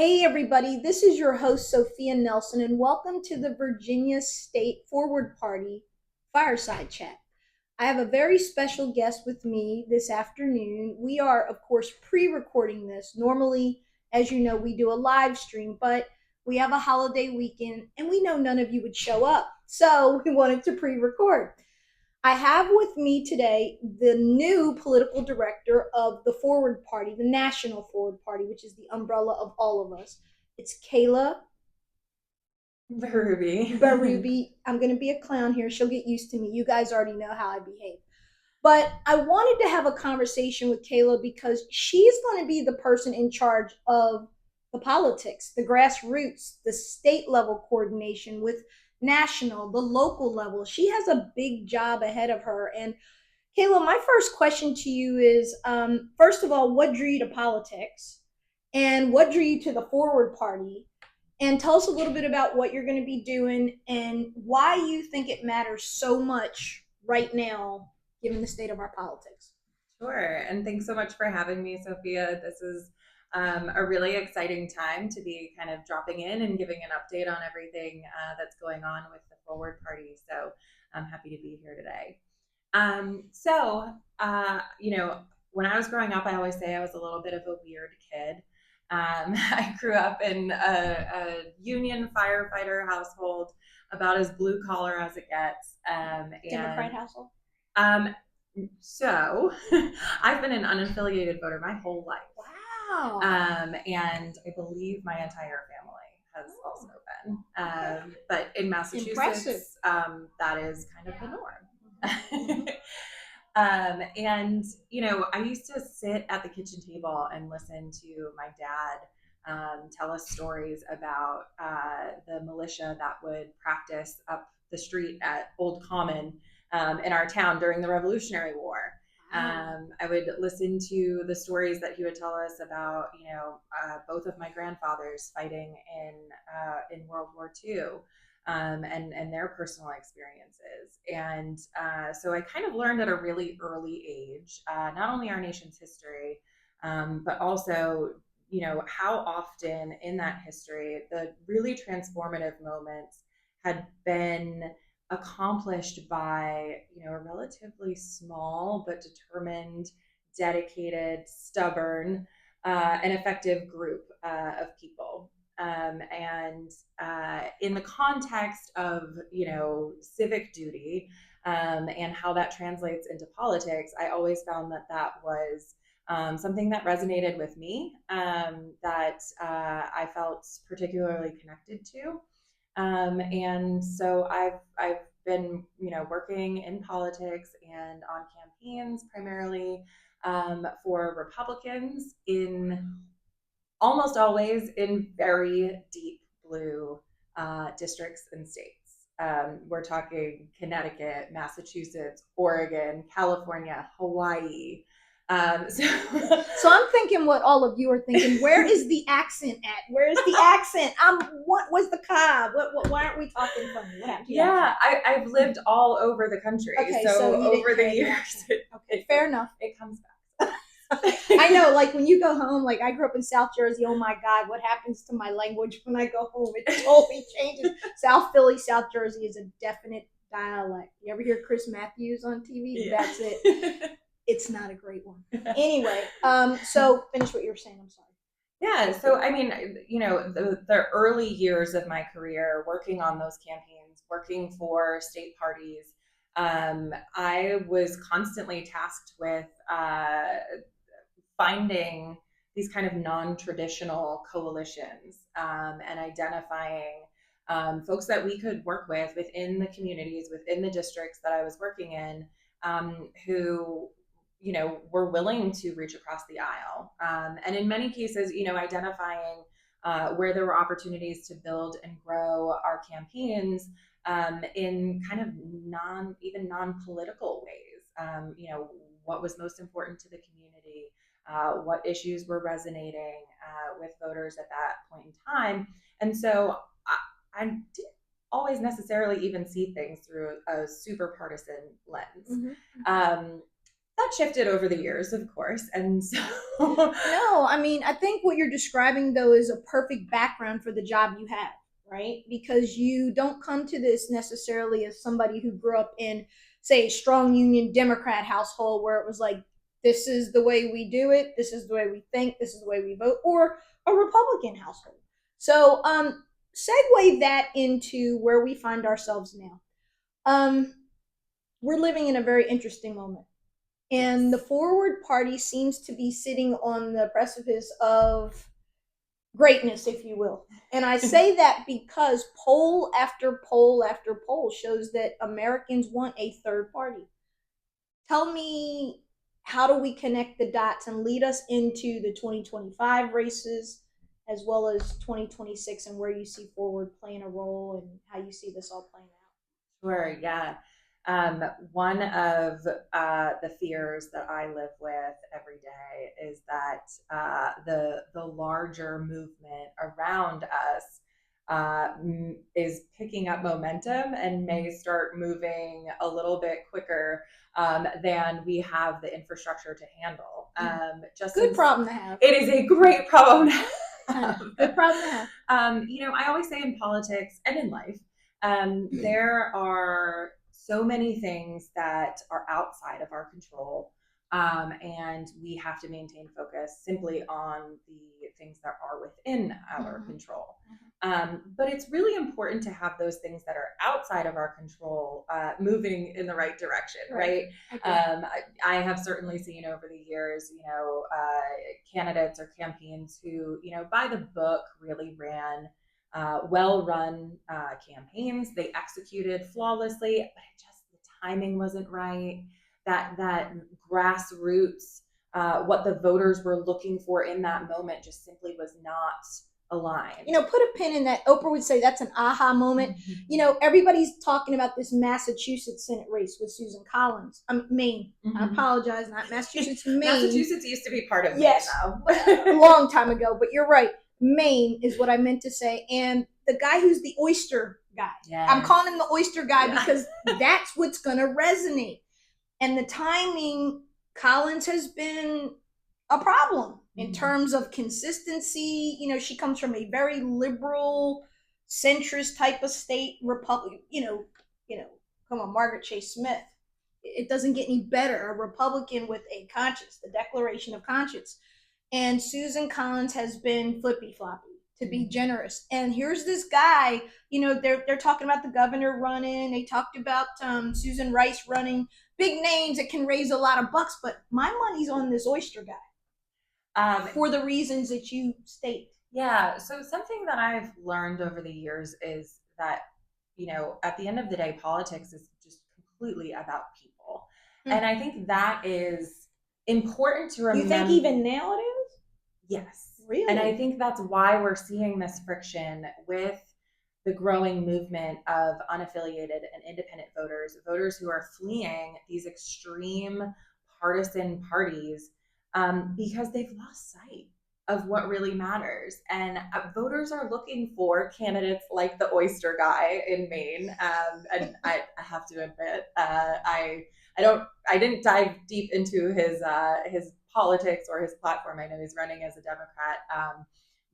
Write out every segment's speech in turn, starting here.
Hey, everybody, this is your host, Sophia Nelson, and welcome to the Virginia State Forward Party Fireside Chat. I have a very special guest with me this afternoon. We are, of course, pre recording this. Normally, as you know, we do a live stream, but we have a holiday weekend and we know none of you would show up. So we wanted to pre record. I have with me today the new political director of the Forward Party, the National Forward Party, which is the umbrella of all of us. It's Kayla Berube. Berube. I'm going to be a clown here. She'll get used to me. You guys already know how I behave. But I wanted to have a conversation with Kayla because she's going to be the person in charge of the politics, the grassroots, the state level coordination with national, the local level. She has a big job ahead of her. And Kayla, my first question to you is first of all, what drew you to politics? And what drew you to the Forward Party? And tell us a little bit about what you're going to be doing and why you think it matters so much right now, given the state of our politics. Sure. And thanks so much for having me, Sophia. This is a really exciting time to be kind of dropping in and giving an update on everything that's going on with the Forward Party. So I'm happy to be here today. When I was growing up, I always say I was a little bit of a weird kid. I grew up in a union firefighter household, about as blue collar as it gets. Democrat household? Um, so I've been an unaffiliated voter my whole life. Wow. And I believe my entire family has also been. But in Impressive. Massachusetts, that is kind of the norm. I used to sit at the kitchen table and listen to my dad tell us stories about the militia that would practice up the street at Old Common in our town during the Revolutionary War. I would listen to the stories that he would tell us about, both of my grandfathers fighting in World War II. And their personal experiences. And so I kind of learned at a really early age, not only our nation's history, but also, how often in that history the really transformative moments had been accomplished by, a relatively small but determined, dedicated, stubborn, and effective group of people. In the context of, civic duty and how that translates into politics, I always found that was something that resonated with me, that I felt particularly connected to. And so I've been, working in politics and on campaigns primarily for Republicans, in almost always in very deep blue districts and states. We're talking Connecticut, Massachusetts, Oregon, California, Hawaii. So So I'm thinking what all of you are thinking. Where is the accent at? Where is the accent? What was the Cobb? Why aren't we talking funny? What happened to your yeah, accent? I've lived all over the country. Okay, so you didn't over the carry the years, accent. Okay, fair enough. it comes back. I know, like when you go home, like I grew up in South Jersey. Oh my God, what happens to my language when I go home? It totally changes. South Philly, South Jersey is a definite dialect. You ever hear Chris Matthews on TV? Yeah. That's it. It's not a great one. Anyway, so finish what you were saying. I'm sorry. Yeah, so I mean, the early years of my career working on those campaigns, working for state parties, I was constantly tasked with finding these kind of non-traditional coalitions, and identifying folks that we could work with within the communities, within the districts that I was working in, who were willing to reach across the aisle, and in many cases, identifying where there were opportunities to build and grow our campaigns in kind of non-political ways. What was most important to the community, what issues were resonating with voters at that point in time. And so I didn't always necessarily even see things through a super partisan lens. Mm-hmm. that shifted over the years, of course. And so, No, I mean, I think what you're describing though is a perfect background for the job you have, right? Because you don't come to this necessarily as somebody who grew up in, say, a strong union Democrat household where it was like, this is the way we do it, this is the way we think, this is the way we vote, or a Republican household. So, segue that into where we find ourselves now. Um, we're living in a very interesting moment. And the yes. forward party seems to be sitting on the precipice of greatness, if you will. And I say that because poll after poll after poll shows that Americans want a third party. Tell me, how do we connect the dots and lead us into the 2025 races as well as 2026 and where you see forward playing a role and how you see this all playing out? Sure, yeah. One of the fears that I live with every day is that the larger movement around us is picking up momentum and may start moving a little bit quicker than we have the infrastructure to handle. Just Good since problem to have. it is a great problem to I know. have. Good problem to have. I always say in politics and in life, there are so many things that are outside of our control, and we have to maintain focus simply on the things that are within our control. But it's really important to have those things that are outside of our control moving in the right direction, right? I have certainly seen over the years, candidates or campaigns who, by the book really ran well-run campaigns. They executed flawlessly, but the timing wasn't right. That grassroots, what the voters were looking for in that moment, just simply was not aligned. Put a pin in that. Oprah would say that's an aha moment. Everybody's talking about this Massachusetts Senate race with Susan Collins. Maine. I apologize, not Massachusetts, Maine. Massachusetts used to be part of yes, Maine, though. A long time ago, but you're right. Maine is what I meant to say. And the guy who's the oyster guy. Yes. I'm calling him the oyster guy because that's what's going to resonate. And the timing, Collins has been a problem in terms of consistency. She comes from a very liberal, centrist type of state, Republic. Come on, Margaret Chase Smith. It doesn't get any better. A Republican with a conscience, the Declaration of Conscience. And Susan Collins has been flippy floppy, to be generous. And here's this guy, they're talking about the governor running. They talked about Susan Rice running. Big names that can raise a lot of bucks, but my money's on this oyster guy for the reasons that you state. Yeah. So something that I've learned over the years is that, at the end of the day, politics is just completely about people. And I think that is important to remember. You think even now it is? Yes. Really? And I think that's why we're seeing this friction with the growing movement of unaffiliated and independent voters who are fleeing these extreme partisan parties because they've lost sight of what really matters. And voters are looking for candidates like the oyster guy in Maine. And I have to admit, I didn't dive deep into his politics or his platform. I know he's running as a Democrat.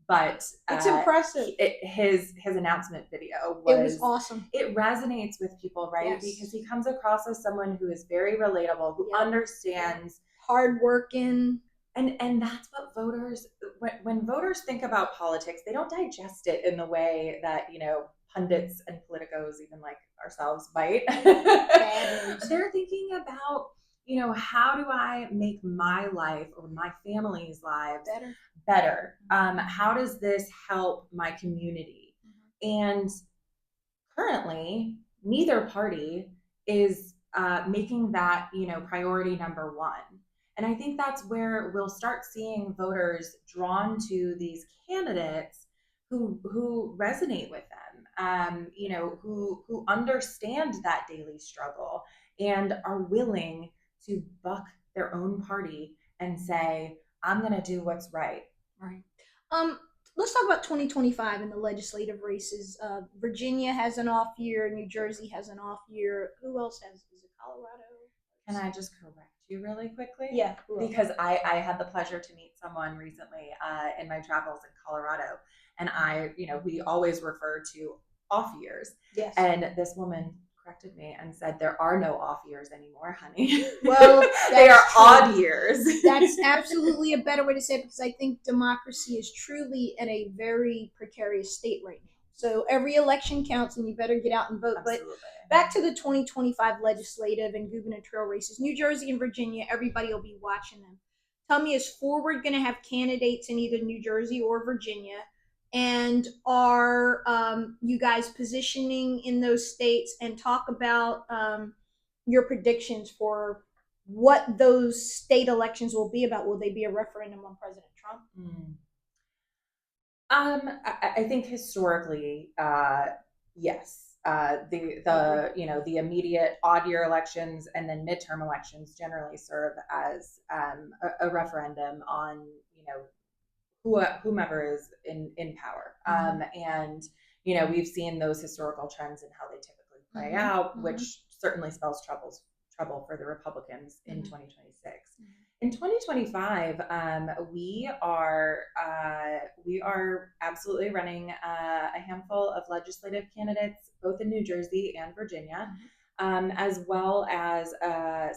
But it's impressive. His announcement video was awesome. It resonates with people, right? Yes. Because he comes across as someone who is very relatable, who understands, hardworking. And that's what voters, when voters think about politics, they don't digest it in the way that, pundits and politicos, even like ourselves, might. They're thinking about, how do I make my life or my family's lives better? How does this help my community? And currently, neither party is making that, priority number one. And I think that's where we'll start seeing voters drawn to these candidates who resonate with them, who understand that daily struggle and are willing to buck their own party and say, I'm going to do what's right. Right. Let's talk about 2025 in the legislative races. Virginia has an off year. New Jersey has an off year. Who else has? Is it Colorado? Can I just correct you really quickly? Yeah. Because I had the pleasure to meet someone recently in my travels in Colorado, and we always refer to off years. Yes. And this woman corrected me and said there are no off years anymore, honey. Well, they are true. odd years. That's absolutely a better way to say it, because I think democracy is truly in a very precarious state right now. So every election counts, and you better get out and vote. Absolutely. But back to the 2025 legislative and gubernatorial races, New Jersey and Virginia, everybody will be watching them. Tell me, is Forward going to have candidates in either New Jersey or Virginia? And are you guys positioning in those states? And talk about your predictions for what those state elections will be about. Will they be a referendum on President Trump? I think historically, yes. The immediate odd year elections and then midterm elections generally serve as a referendum on whomever is in power. And we've seen those historical trends and how they typically play out, which certainly spells trouble for the Republicans in 2026. In 2025, we are absolutely running a handful of legislative candidates, both in New Jersey and Virginia, as well as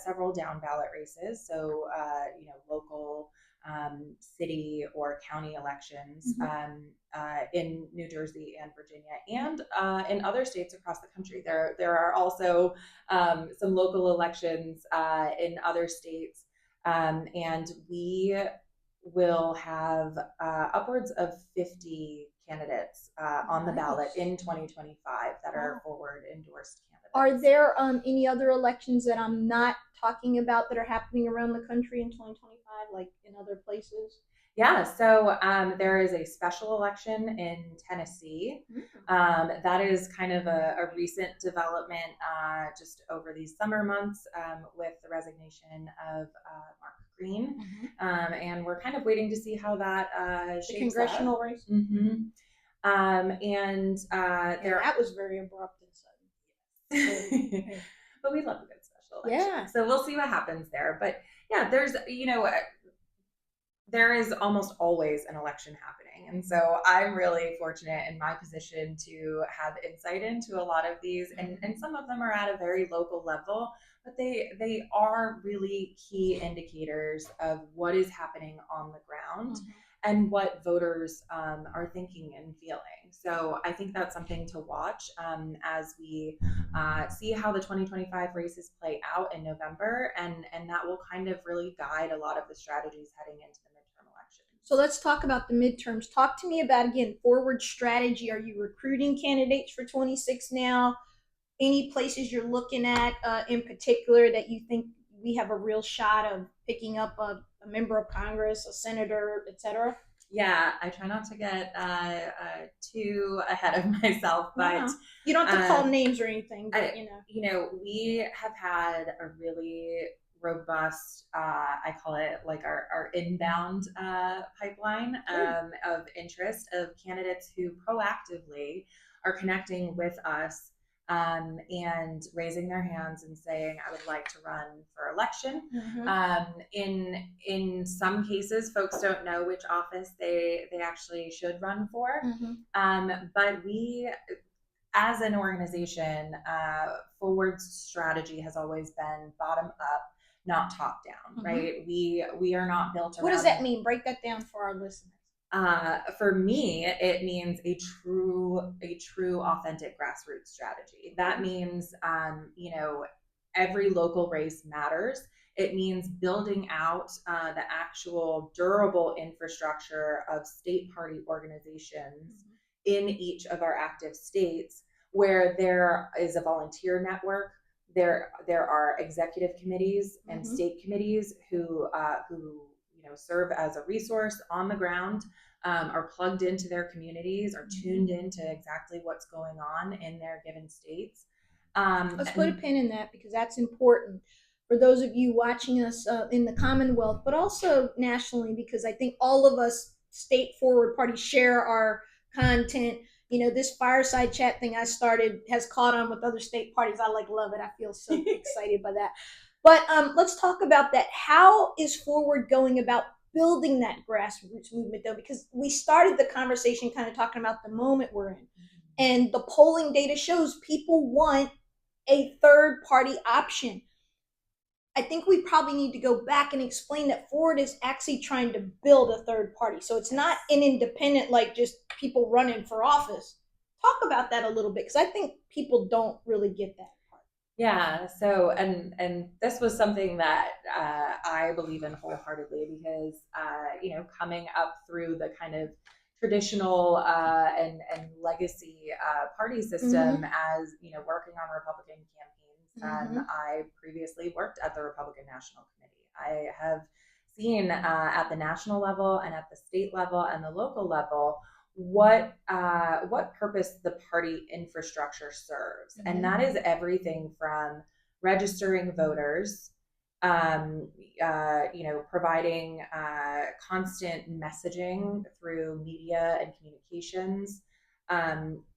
several down ballot races. So, local, city or county elections in New Jersey and Virginia, and in other states across the country. There are also some local elections in other states. And we will have upwards of 50 candidates on the ballot in 2025 that are forward endorsed candidates. Are there any other elections that I'm not talking about that are happening around the country in 2025, like in other places? Yeah, so there is a special election in Tennessee. That is kind of a recent development just over these summer months with the resignation of Mark Green. And we're kind of waiting to see how that shapes the congressional up. race? That was very abrupt and sudden. But we love a good special election. Yeah. So we'll see what happens there. But yeah, there is almost always an election happening. And so I'm really fortunate in my position to have insight into a lot of these. And some of them are at a very local level, but they are really key indicators of what is happening on the ground and what voters are thinking and feeling. So I think that's something to watch as we see how the 2025 races play out in November. And that will kind of really guide a lot of the strategies heading into the midterm elections. So let's talk about the midterms. Talk to me about, again, forward strategy. Are you recruiting candidates for 26 now? Any places you're looking at in particular that you think we have a real shot of picking up a member of Congress, a senator, etc.? Yeah, I try not to get too ahead of myself, but you don't have to call names or anything. But we have had a really robust, I call it like our inbound pipeline of interest of candidates who proactively are connecting with us and raising their hands and saying, I would like to run for election. In some cases, folks don't know which office they actually should run for. But we, as an organization, Forward's strategy has always been bottom up, not top down, right? We are not built around. What does that mean? Break that down for our listeners. For me, it means a true, authentic grassroots strategy. That means, every local race matters. It means building out the actual durable infrastructure of state party organizations in each of our active states, where there is a volunteer network. There are executive committees and state committees who serve as a resource on the ground, are plugged into their communities, are tuned into exactly what's going on in their given states. Let's put a pin in that, because that's important for those of you watching us in the Commonwealth, but also nationally, because I think all of us state forward parties share our content. This fireside chat thing I started has caught on with other state parties. I love it. I feel so excited by that. But let's talk about that. How is Forward going about building that grassroots movement, though? Because we started the conversation kind of talking about the moment we're in. And the polling data shows people want a third party option. I think we probably need to go back and explain that Ford is actually trying to build a third party. So it's not an independent, like just people running for office. Talk about that a little bit, because I think people don't really get that part. Yeah. So, and this was something that I believe in wholeheartedly because coming up through the kind of traditional and legacy party system, as working on Republican campaigns. I previously worked at the Republican National Committee. I have seen at the national level and at the state level and the local level what purpose the party infrastructure serves, and that is everything from registering voters, providing constant messaging through media and communications,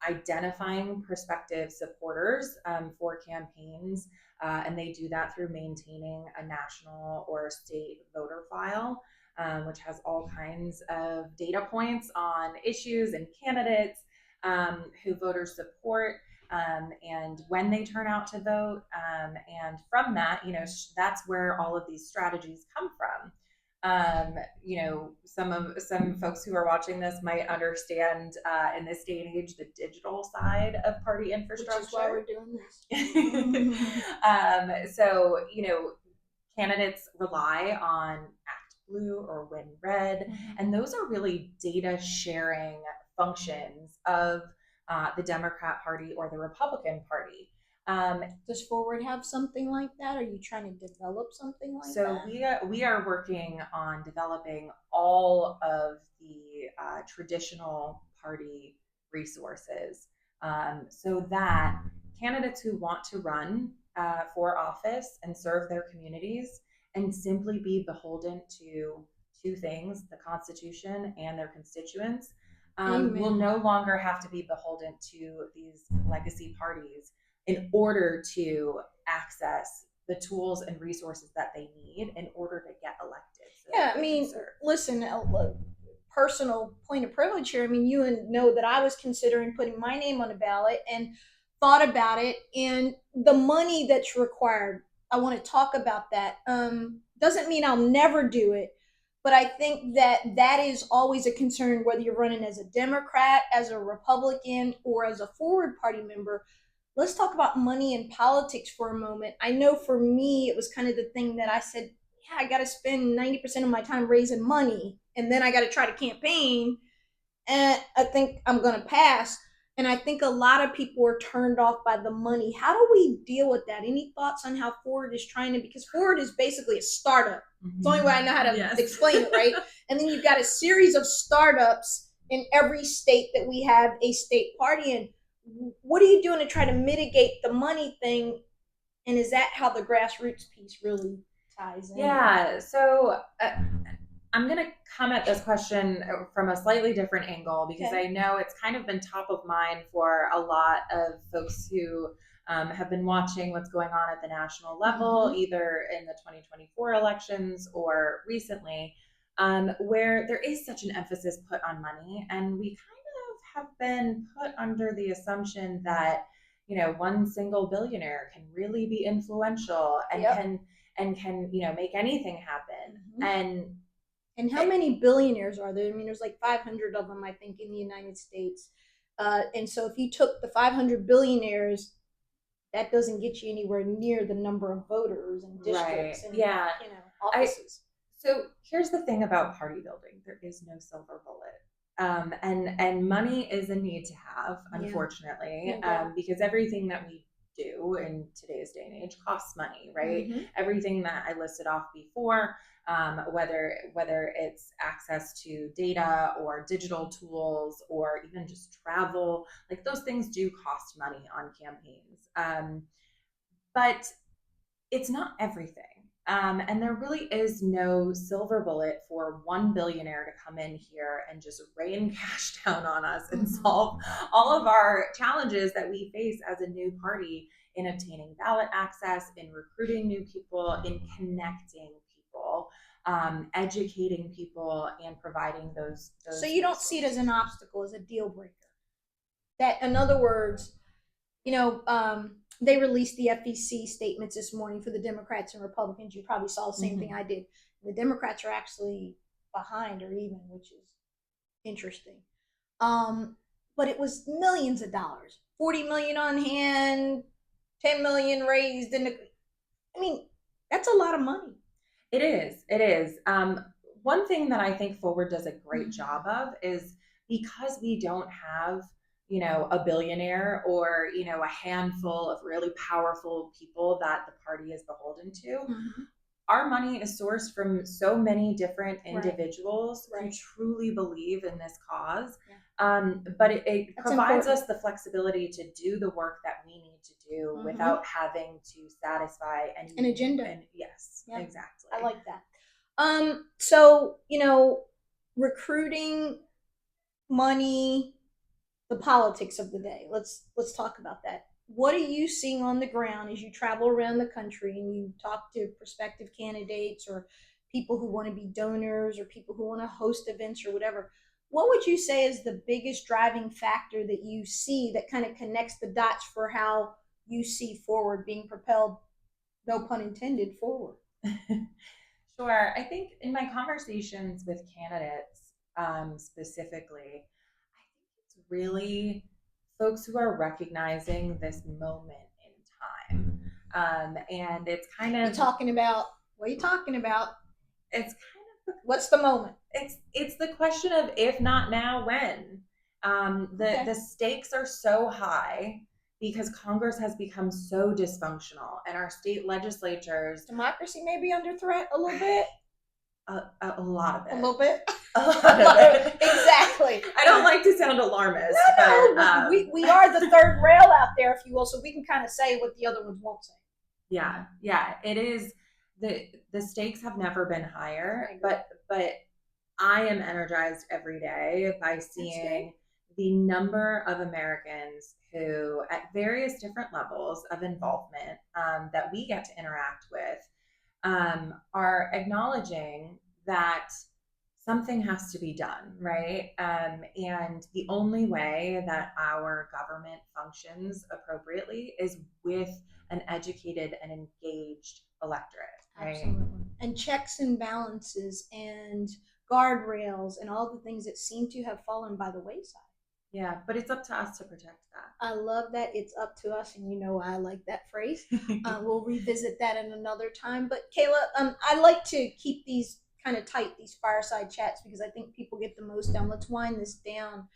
identifying prospective supporters for campaigns, and they do that through maintaining a national or state voter file, which has all kinds of data points on issues and candidates who voters support, and when they turn out to vote. And from that, that's where all of these strategies come from. Some folks who are watching this might understand in this day and age the digital side of party infrastructure. Which is why we're doing this. So candidates rely on Act Blue or Win Red, and those are really data sharing functions of the Democrat Party or the Republican Party. Does Forward have something like that? Are you trying to develop something like that? So we are working on developing all of the traditional party resources, so that candidates who want to run for office and serve their communities and simply be beholden to two things, the Constitution and their constituents, will no longer have to be beholden to these legacy parties in order to access the tools and resources that they need in order to get elected. So yeah, I mean, listen, personal point of privilege here. I mean, you know that I was considering putting my name on a ballot and thought about it, and the money that's required. I want to talk about that. Doesn't mean I'll never do it, but I think that is always a concern, whether you're running as a Democrat, as a Republican, or as a Forward Party member. Let's talk about money and politics for a moment. I know for me, it was kind of the thing that I said, yeah, I got to spend 90% of my time raising money, and then I got to try to campaign, and I think I'm going to pass. And I think a lot of people are turned off by the money. How do we deal with that? Any thoughts on how Forward is trying to, because Forward is basically a startup. It's the only way I know how to explain it, right? And then you've got a series of startups in every state that we have a state party in. What are you doing to try to mitigate the money thing? And is that how the grassroots piece really ties in? Yeah. So I'm going to come at this question from a slightly different angle, because I know it's kind of been top of mind for a lot of folks who have been watching what's going on at the national level, either in the 2024 elections or recently, where there is such an emphasis put on money. And we have been put under the assumption that one single billionaire can really be influential and can make anything happen. And how many billionaires are there? I mean, there's like 500 of them, I think, in the United States. And so if you took the 500 billionaires, that doesn't get you anywhere near the number of voters and districts and offices. So here's the thing about party building: there is no silver bullet. And money is a need to have, unfortunately, because everything that we do in today's day and age costs money, right? Everything that I listed off before, whether it's access to data or digital tools or even just travel, like those things do cost money on campaigns. But it's not everything. And there really is no silver bullet for one billionaire to come in here and just rain cash down on us and solve all of our challenges that we face as a new party in obtaining ballot access, in recruiting new people, in connecting people, educating people, and providing those So you don't see it as an obstacle, as a deal breaker. That, in other words, they released the FEC statements this morning for the Democrats and Republicans. You probably saw the same thing I did. The Democrats are actually behind or even, which is interesting. But it was millions of dollars, 40 million on hand, 10 million raised in the. I mean, that's a lot of money. It is. It is. One thing that I think Forward does a great job of is because we don't have, a billionaire or, a handful of really powerful people that the party is beholden to. Our money is sourced from so many different individuals who truly believe in this cause. But it provides us the flexibility to do the work that we need to do without having to satisfy an agenda. Yes, exactly. I like that. So, recruiting, money, the politics of the day. Let's talk about that. What are you seeing on the ground as you travel around the country and you talk to prospective candidates or people who want to be donors or people who want to host events or whatever? What would you say is the biggest driving factor that you see that kind of connects the dots for how you see Forward being propelled, no pun intended, forward? Sure. I think in my conversations with candidates specifically, I think it's really folks who are recognizing this moment in time. And it's kind of. What are you talking about? It's what's the moment? It's the question of if not now, when. The stakes are so high because Congress has become so dysfunctional and our state legislatures. Democracy may be under threat a little bit. A lot of it. A little bit. A lot of it. Exactly. I don't like to sound alarmist. No, but we are the third rail out there, if you will, so we can kind of say what the other ones won't say. Yeah, it is. The stakes have never been higher, but I am energized every day by seeing the number of Americans who, at various different levels of involvement that we get to interact with, are acknowledging that something has to be done, right? And the only way that our government functions appropriately is with an educated and engaged electorate, right? Absolutely. And checks and balances and guardrails and all the things that seem to have fallen by the wayside. Yeah, but it's up to us to protect that. I love that. It's up to us, and I like that phrase. We'll revisit that in another time. But Kayla, I like to keep these kind of tight, these fireside chats, because I think people get the most down. Let's wind this down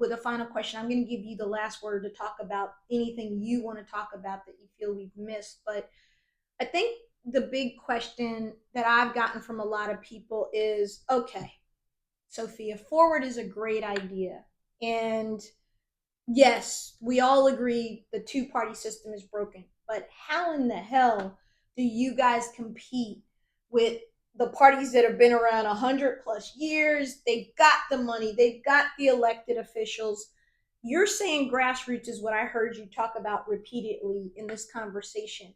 with a final question. I'm going to give you the last word to talk about anything you want to talk about that you feel we've missed. But I think the big question that I've gotten from a lot of people is, okay, Sophia, Forward is a great idea. And yes, we all agree the two-party system is broken. But how in the hell do you guys compete with the parties that have been around 100 plus years? They've got the money. They've got the elected officials. You're saying grassroots is what I heard you talk about repeatedly in this conversation.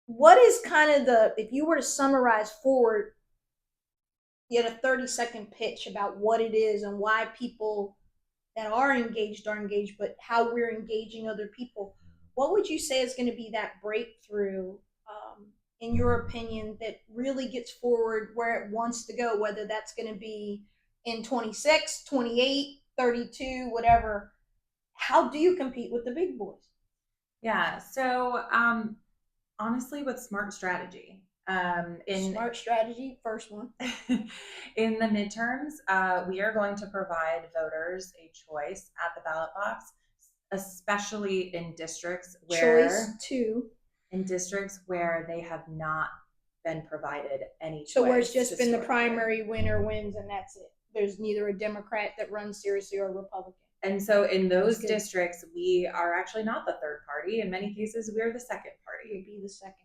What is kind of if you were to summarize Forward, you had a 30-second pitch about what it is and why people that are engaged, but how we're engaging other people. What would you say is going to be that breakthrough, in your opinion, that really gets Forward where it wants to go, whether that's going to be in 26, 28, 32, whatever? How do you compete with the big boys? Yeah, so honestly, with smart strategy. Smart strategy, first one. In the midterms, we are going to provide voters a choice at the ballot box, especially in districts where choice two. In districts where they have not been provided any choice. So where it's just been the primary winner wins and that's it. There's neither a Democrat that runs seriously or a Republican. And so in those districts, we are actually not the third party. In many cases, we're the second party. We'd be the second party.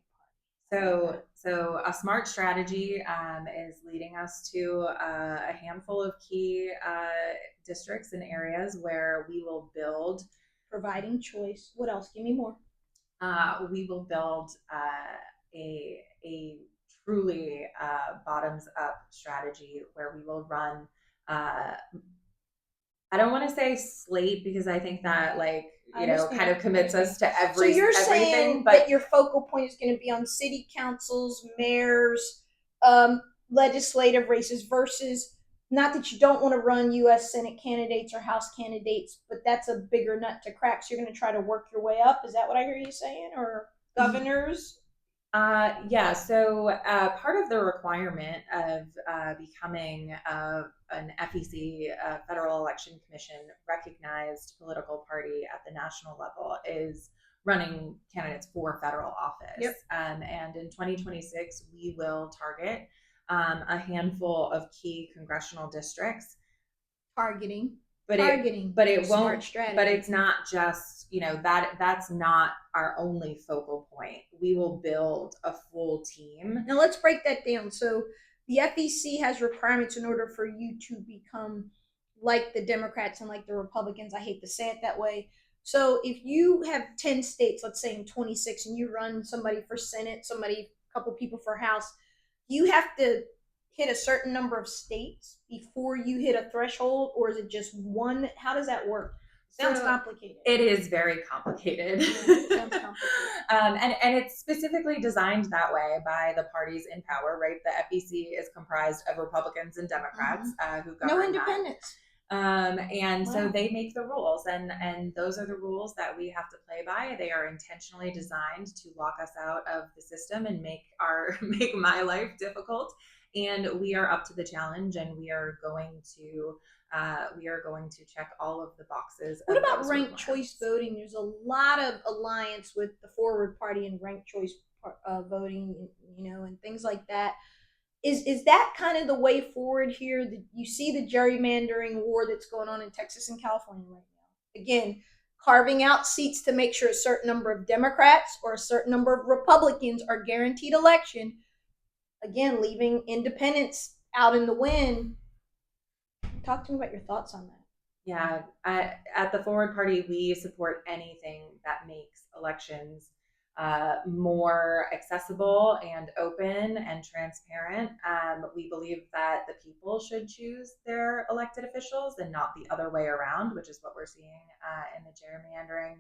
So a smart strategy is leading us to a handful of key districts and areas where we will build Providing choice. What else? Give me more. We will build a truly bottoms up strategy where we will run. I don't want to say slate because I think that kind of commits us to So you're everything. saying But that your focal point is going to be on city councils, mayors, legislative races versus not that you don't want to run U.S. Senate candidates or House candidates, but that's a bigger nut to crack. So you're going to try to work your way up. Is that what I hear you saying? Or governors? Yeah, so part of the requirement of becoming an FEC, Federal Election Commission recognized political party at the national level is running candidates for federal office. Yep. And in 2026, we will target a handful of key congressional districts. Targeting. But it won't. Strategy. But it's not just that's not our only focal point. We will build a full team. Now let's break that down. So the FEC has requirements in order for you to become like the Democrats and like the Republicans. I hate to say it that way. So if you have 10 states, let's say in 26, and you run somebody for Senate, a couple people for House, you have to hit a certain number of states before you hit a threshold, or is it just one? How does that work? Sounds complicated. It is very complicated. Sounds complicated. And it's specifically designed that way by the parties in power, right? The FEC is comprised of Republicans and Democrats who govern. No independents. So they make the rules, and those are the rules that we have to play by. They are intentionally designed to lock us out of the system and make my life difficult. And we are up to the challenge, and we are going to check all of the boxes. What about ranked choice voting? There's a lot of alliance with the Forward Party and ranked choice voting, and things like that. Is that kind of the way forward here? You see the gerrymandering war that's going on in Texas and California right now. Again, carving out seats to make sure a certain number of Democrats or a certain number of Republicans are guaranteed election. Again, leaving independents out in the wind. Talk to me about your thoughts on that. Yeah, at the Forward Party, we support anything that makes elections more accessible and open and transparent. We believe that the people should choose their elected officials and not the other way around, which is what we're seeing in the gerrymandering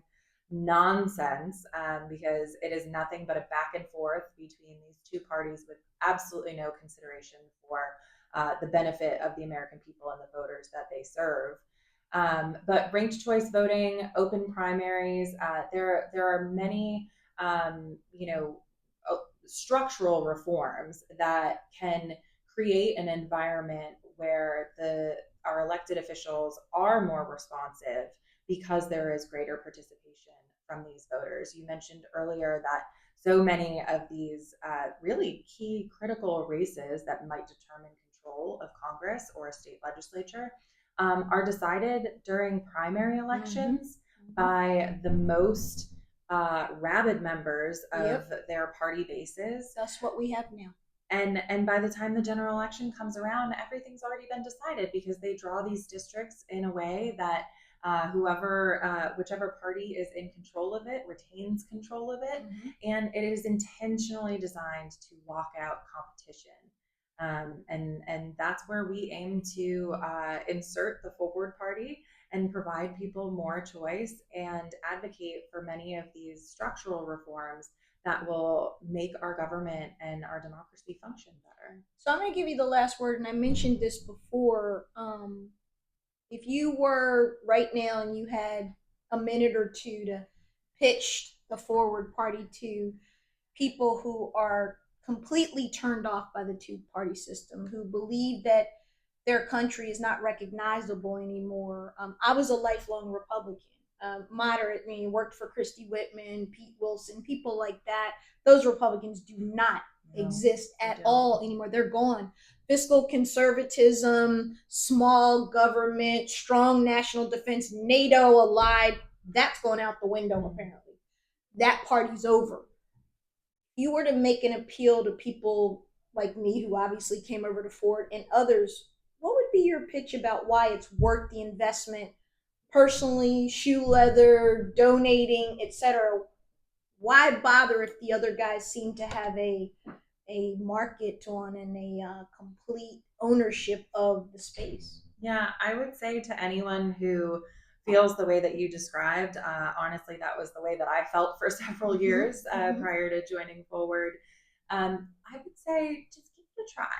nonsense, because it is nothing but a back and forth between these two parties with absolutely no consideration for the benefit of the American people and the voters that they serve. But ranked choice voting, open primaries, there are many structural reforms that can create an environment where our elected officials are more responsive because there is greater participation from these voters. You mentioned earlier that so many of these really key critical races that might determine control of Congress or a state legislature are decided during primary elections by the most rabid members of their party bases. That's what we have now. And by the time the general election comes around, everything's already been decided because they draw these districts in a way that whichever party is in control of it retains control of it. And it is intentionally designed to lock out competition. And that's where we aim to insert the Forward Party and provide people more choice and advocate for many of these structural reforms that will make our government and our democracy function better. So I'm going to give you the last word, and I mentioned this before. If you were right now and you had a minute or two to pitch the Forward Party to people who are completely turned off by the two-party system, who believe that their country is not recognizable anymore. I was a lifelong Republican, moderate, worked for Christy Whitman, Pete Wilson, people like that. Those Republicans do not exist at all anymore. They're gone. Fiscal conservatism, small government, strong national defense, NATO allied, that's going out the window apparently. That party's over. You were to make an appeal to people like me who obviously came over to Ford and others, what would be your pitch about why it's worth the investment personally, shoe leather, donating, etc. Why bother if the other guys seem to have a market on and a complete ownership of the space? Yeah, I would say to anyone who feels the way that you described, honestly, that was the way that I felt for several Mm-hmm. years Mm-hmm. prior to joining Forward. I would say just give it a try.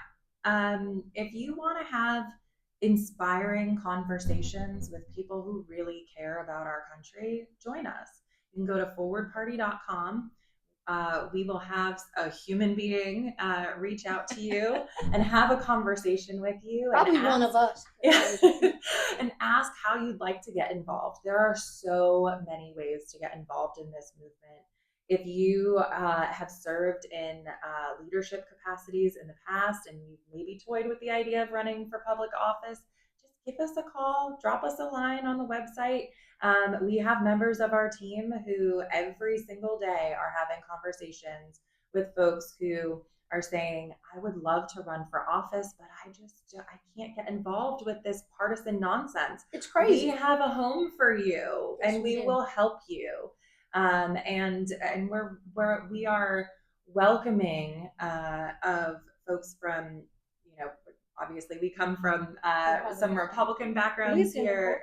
If you want to have inspiring conversations with people who really care about our country, join us. You can go to forwardparty.com. We will have a human being reach out to you and have a conversation with you and Probably one ask of us. and ask how you'd like to get involved. There are so many ways to get involved in this movement. If you have served in leadership capacities in the past and you've maybe toyed with the idea of running for public office, just give us a call, drop us a line on the website. We have members of our team who every single day are having conversations with folks who are saying, I would love to run for office, but I can't get involved with this partisan nonsense. It's crazy. We have a home for you, Yes, and we we do. will help you. And we are welcoming of folks from, you know, obviously we come from some Republican backgrounds here.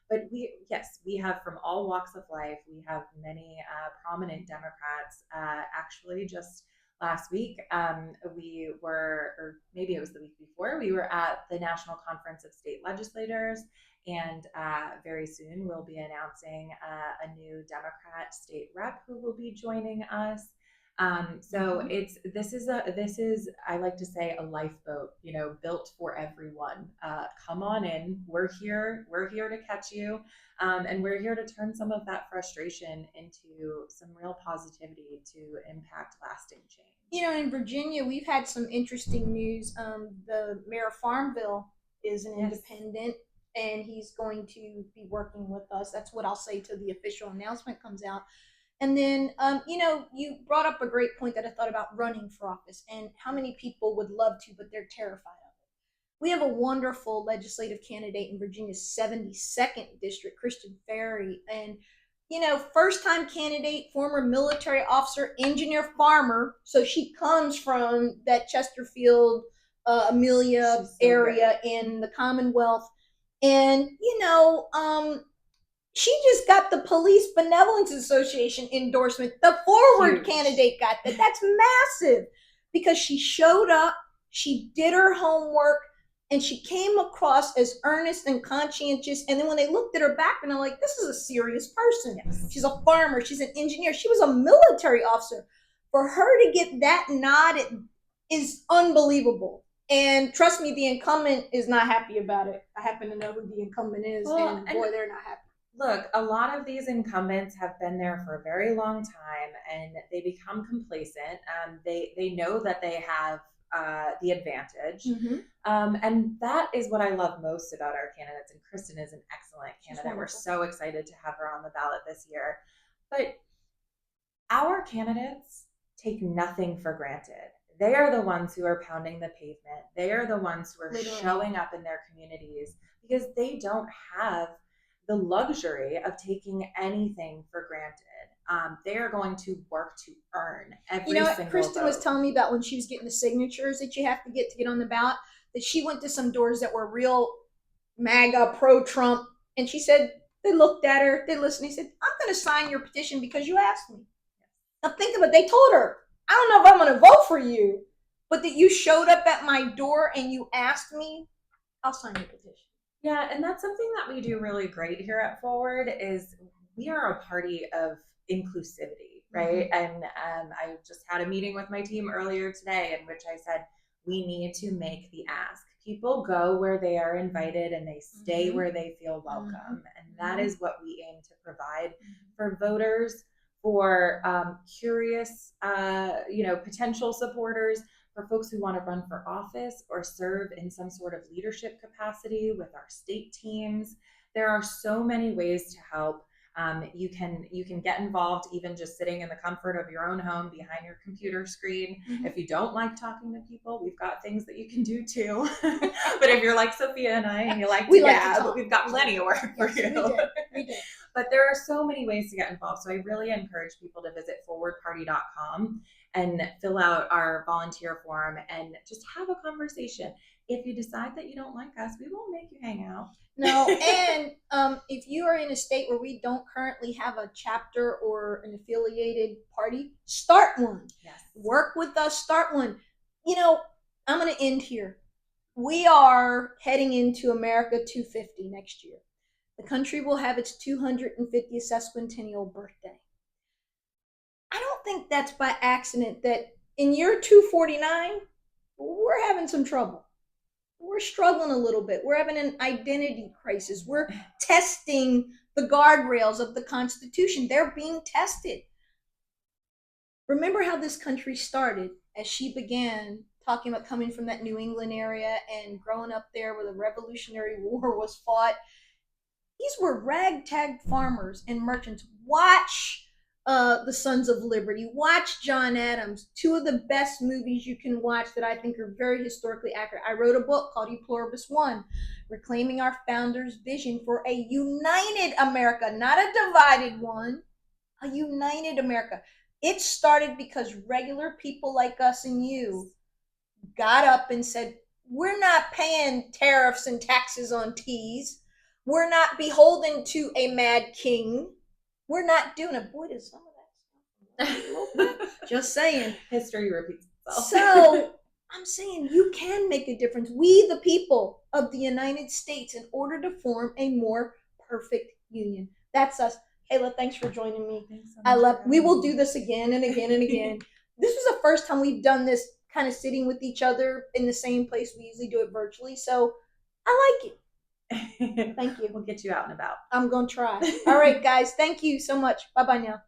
But we have from all walks of life. We have many prominent Democrats. Actually, just last week, we were, or maybe it was the week before, we were at the National Conference of State Legislators, and very soon we'll be announcing a new Democrat state rep who will be joining us. So this is I like to say a lifeboat, built for everyone. Come on in. We're here. We're here to catch you, and we're here to turn some of that frustration into some real positivity to impact lasting change. In Virginia, we've had some interesting news. The mayor of Farmville is an independent, and he's going to be working with us. That's what I'll say till the official announcement comes out. And then, you brought up a great point that I thought about running for office and how many people would love to, but they're terrified of it. We have a wonderful legislative candidate in Virginia's 72nd district, Christian Ferry, and first time candidate, former military officer, engineer, farmer. So she comes from that Chesterfield, Amelia so area great. In the Commonwealth. And, she just got the Police Benevolence Association endorsement. The Forward Huge. Candidate got that. That's massive because she showed up, she did her homework, and she came across as earnest and conscientious. And then when they looked at her background, they're like, this is a serious person. Yes. She's a farmer, she's an engineer, she was a military officer. For her to get that nod is unbelievable. And trust me, the incumbent is not happy about it. I happen to know who the incumbent is, and boy, they're not happy. Look, a lot of these incumbents have been there for a very long time, and they become complacent. They know that they have the advantage, and that is what I love most about our candidates. And Kristen is an excellent candidate. We're so excited to have her on the ballot this year. But our candidates take nothing for granted. They are the ones who are pounding the pavement. They are the ones who are showing up in their communities because they don't have the luxury of taking anything for granted. They are going to work to earn every single Kristen vote. was telling me about when she was getting the signatures that you have to get on the ballot, that she went to some doors that were real MAGA, pro-Trump, and she said, they looked at her, they listened, they said, I'm going to sign your petition because you asked me. Now think of it, they told her, I don't know if I'm going to vote for you, but that you showed up at my door and you asked me, I'll sign your petition. Yeah, and that's something that we do really great here at Forward is we are a party of inclusivity, right? And I just had a meeting with my team earlier today in which I said, we need to make the ask. People go where they are invited and they stay where they feel welcome. And that is what we aim to provide for voters, for curious, potential supporters, for folks who want to run for office or serve in some sort of leadership capacity with our state teams. There are so many ways to help. You can get involved even just sitting in the comfort of your own home behind your computer screen. Mhm. If you don't like talking to people, we've got things that you can do too. But if you're like Sophia and I and you like We to like to gab, talk. we've got plenty of work for Yes, you. we did. But there are so many ways to get involved. So I really encourage people to visit forwardparty.com and fill out our volunteer form and just have a conversation. If you decide that you don't like us, we won't make you hang out. No, and if you are in a state where we don't currently have a chapter or an affiliated party, start one. Yes. Work with us, start one. You know, I'm going to end here. We are heading into America 250 next year. The country will have its 250th sesquicentennial birthday. I don't think that's by accident that in year 249, we're having some trouble. We're struggling a little bit. We're having an identity crisis. We're testing the guardrails of the Constitution. They're being tested. Remember how this country started as she began talking about coming from that New England area and growing up there where the Revolutionary War was fought. These were ragtag farmers and merchants. Watch the Sons of Liberty. Watch John Adams. Two of the best movies you can watch that I think are very historically accurate. I wrote a book called E Pluribus One, reclaiming our founders' vision for a united America, not a divided one, a united America. It started because regular people like us and you got up and said, we're not paying tariffs and taxes on teas. We're not beholden to a mad king. We're not doing it. Boy, does some of that stuff. Just saying. History repeats itself. So I'm saying you can make a difference. We, the people of the United States, in order to form a more perfect union. That's us. Kayla, thanks for joining me. Thanks so much. I love. We will do this again and again and again. This was the first time we've done this kind of sitting with each other in the same place. We usually do it virtually, so I like it. Thank you. We'll get you out and about. I'm going to try. All right, guys. Thank you so much. Bye-bye now.